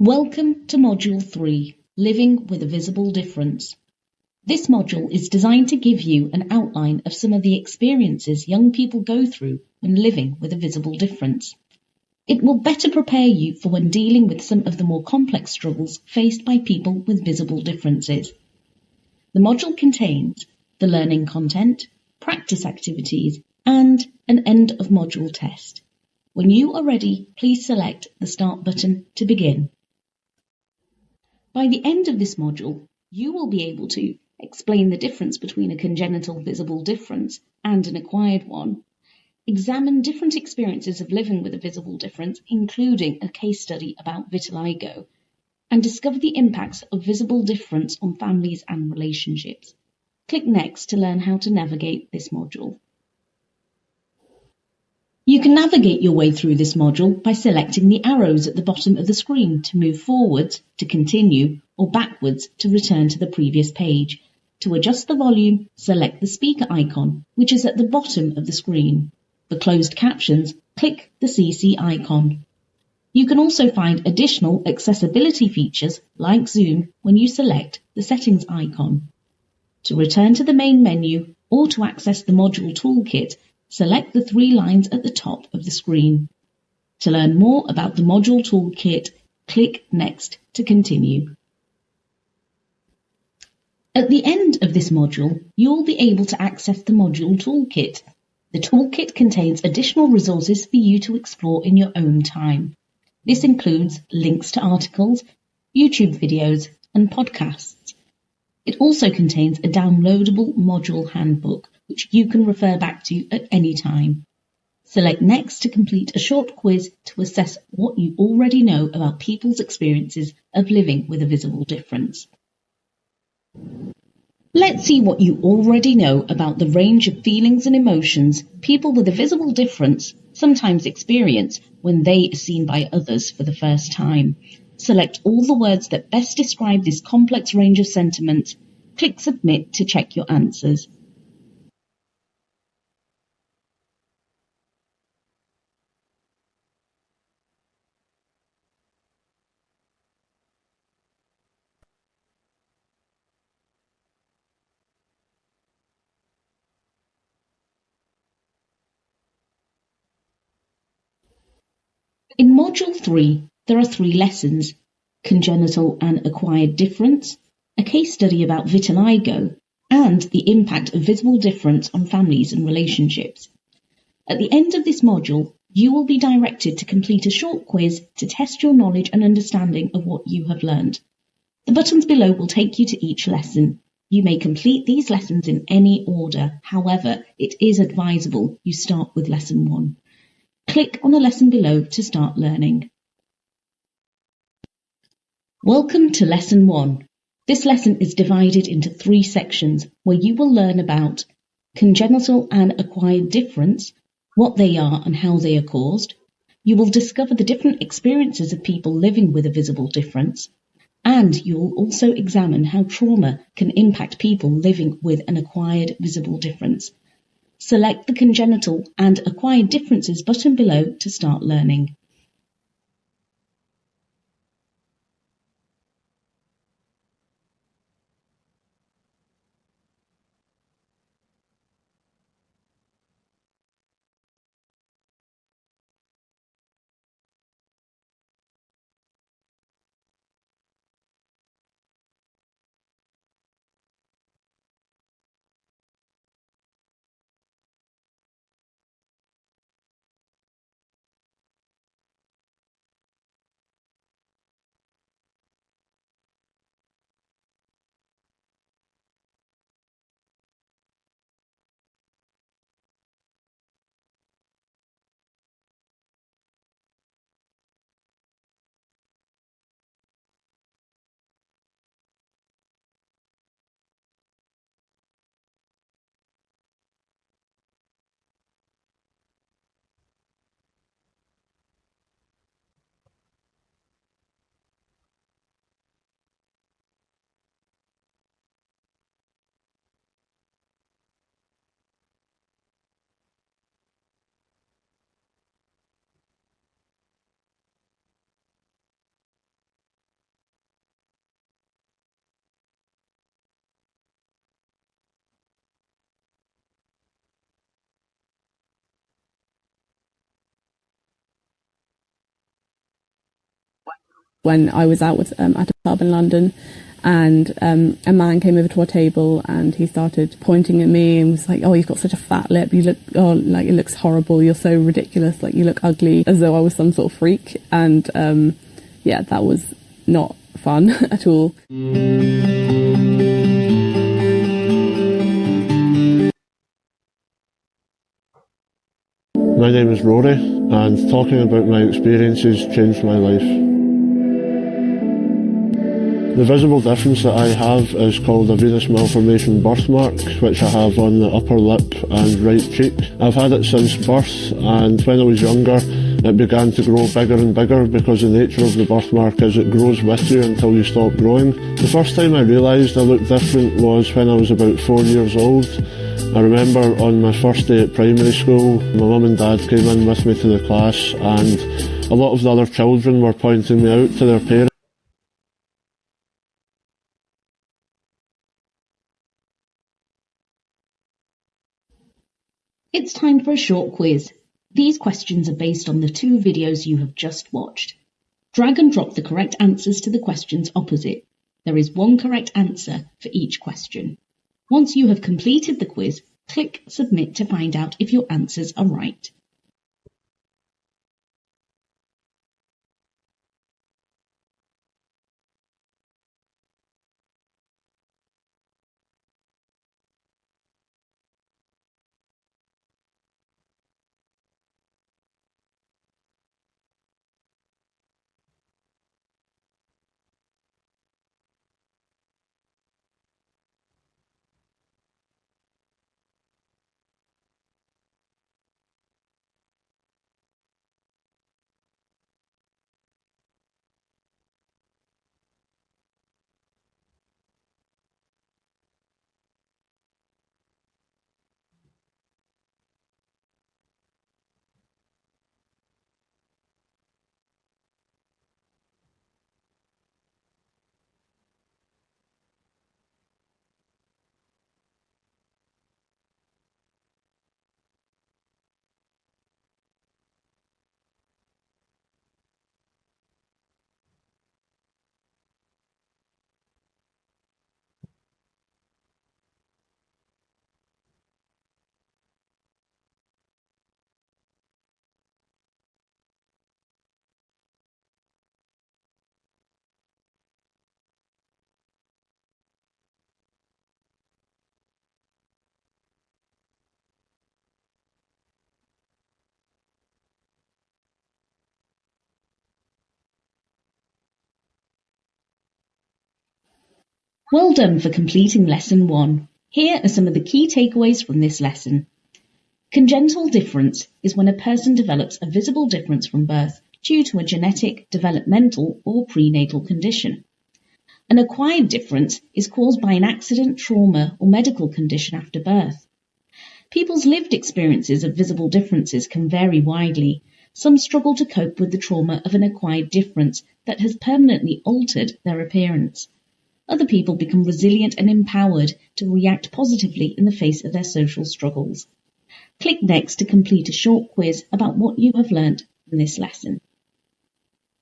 Welcome to Module 3, Living with a Visible Difference. This module is designed to give you an outline of some of the experiences young people go through when living with a visible difference. It will better prepare you for when dealing with some of the more complex struggles faced by people with visible differences. The module contains the learning content, practice activities, and an end of module test. When you are ready, please select the Start button to begin. By the end of this module, you will be able to explain the difference between a congenital visible difference and an acquired one, examine different experiences of living with a visible difference, including a case study about vitiligo, and discover the impacts of visible difference on families and relationships. Click Next to learn how to navigate this module. You can navigate your way through this module by selecting the arrows at the bottom of the screen to move forwards, to continue, or backwards to return to the previous page. To adjust the volume, select the speaker icon, which is at the bottom of the screen. For closed captions, click the CC icon. You can also find additional accessibility features like Zoom when you select the settings icon. To return to the main menu or to access the module toolkit, select the three lines at the top of the screen. To learn more about the module toolkit, click Next to continue. At the end of this module, you'll be able to access the module toolkit. The toolkit contains additional resources for you to explore in your own time. This includes links to articles, YouTube videos, and podcasts. It also contains a downloadable module handbook, which you can refer back to at any time. Select Next to complete a short quiz to assess what you already know about people's experiences of living with a visible difference. Let's see what you already know about the range of feelings and emotions people with a visible difference sometimes experience when they are seen by others for the first time. Select all the words that best describe this complex range of sentiments. Click Submit to check your answers. In Module 3, there are 3 lessons: congenital and acquired difference, a case study about vitiligo, and the impact of visible difference on families and relationships. At the end of this module, you will be directed to complete a short quiz to test your knowledge and understanding of what you have learned. The buttons below will take you to each lesson. You may complete these lessons in any order. However, it is advisable you start with Lesson 1. Click on the lesson below to start learning. Welcome to Lesson 1. This lesson is divided into 3 sections where you will learn about congenital and acquired difference, what they are and how they are caused. You will discover the different experiences of people living with a visible difference, and you will also examine how trauma can impact people living with an acquired visible difference. Select the Congenital and Acquired Differences button below to start learning. when I was out with at a pub in London, and a man came over to our table and he started pointing at me and was like, "Oh, you've got such a fat lip. You look, oh, like it looks horrible. You're so ridiculous. Like you look ugly," as though I was some sort of freak. And yeah, that was not fun at all. My name is Rory, and talking about my experiences changed my life. The visible difference that I have is called a venous malformation birthmark, which I have on the upper lip and right cheek. I've had it since birth, and when I was younger it began to grow bigger and bigger because the nature of the birthmark is it grows with you until you stop growing. The first time I realised I looked different was when I was about 4 years old. I remember on my first day at primary school, my mum and dad came in with me to the class, and a lot of the other children were pointing me out to their parents. It's time for a short quiz. These questions are based on the 2 videos you have just watched. Drag and drop the correct answers to the questions opposite. There is 1 correct answer for each question. Once you have completed the quiz, click Submit to find out if your answers are right. Well done for completing Lesson 1. Here are some of the key takeaways from this lesson. Congenital difference is when a person develops a visible difference from birth due to a genetic, developmental, or prenatal condition. An acquired difference is caused by an accident, trauma, or medical condition after birth. People's lived experiences of visible differences can vary widely. Some struggle to cope with the trauma of an acquired difference that has permanently altered their appearance. Other people become resilient and empowered to react positively in the face of their social struggles. Click next to complete a short quiz about what you have learnt from this lesson.